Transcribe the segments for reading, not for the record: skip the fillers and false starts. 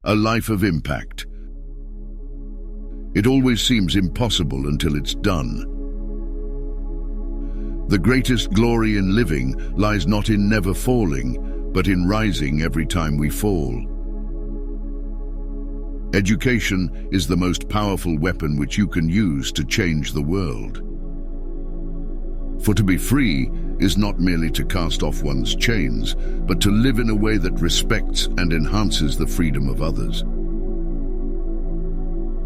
A life of impact. It always seems impossible until it's done. The greatest glory in living lies not in never falling, but in rising every time we fall. Education is the most powerful weapon which you can use to change the world. For to be free is not merely to cast off one's chains, but to live in a way that respects and enhances the freedom of others.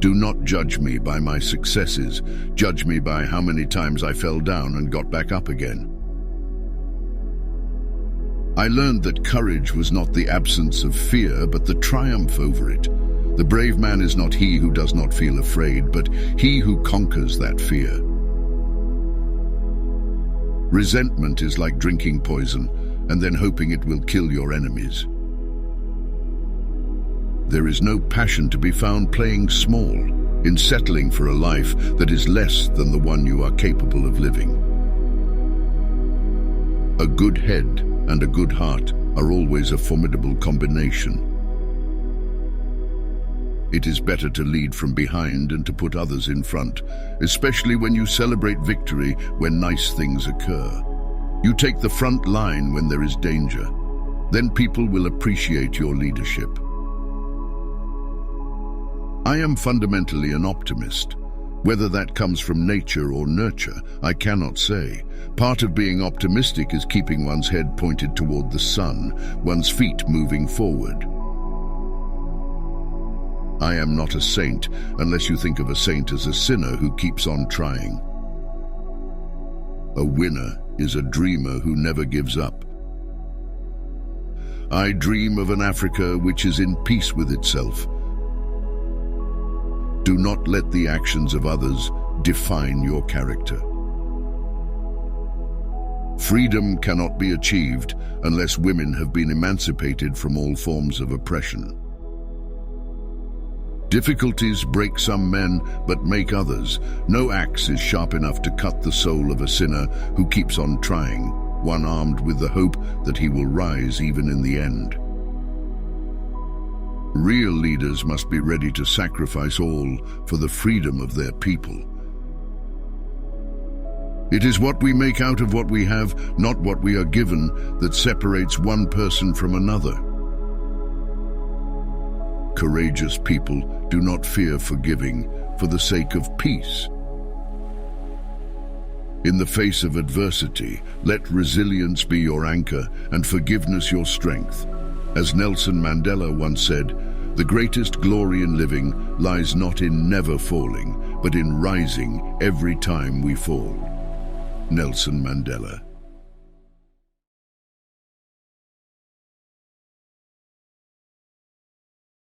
Do not judge me by my successes, judge me by how many times I fell down and got back up again. I learned that courage was not the absence of fear, but the triumph over it. The brave man is not he who does not feel afraid, but he who conquers that fear. Resentment is like drinking poison and then hoping it will kill your enemies. There is no passion to be found playing small, in settling for a life that is less than the one you are capable of living. A good head and a good heart are always a formidable combination. It is better to lead from behind and to put others in front, especially when you celebrate victory when nice things occur. You take the front line when there is danger. Then people will appreciate your leadership. I am fundamentally an optimist. Whether that comes from nature or nurture, I cannot say. Part of being optimistic is keeping one's head pointed toward the sun, one's feet moving forward. I am not a saint, unless you think of a saint as a sinner who keeps on trying. A winner is a dreamer who never gives up. I dream of an Africa which is in peace with itself. Do not let the actions of others define your character. Freedom cannot be achieved unless women have been emancipated from all forms of oppression. Difficulties break some men, but make others. No axe is sharp enough to cut the soul of a sinner who keeps on trying, one armed with the hope that he will rise even in the end. Real leaders must be ready to sacrifice all for the freedom of their people. It is what we make out of what we have, not what we are given, that separates one person from another. Courageous people do not fear forgiving for the sake of peace. In the face of adversity, let resilience be your anchor and forgiveness your strength. As Nelson Mandela once said, the greatest glory in living lies not in never falling, but in rising every time we fall. Nelson Mandela.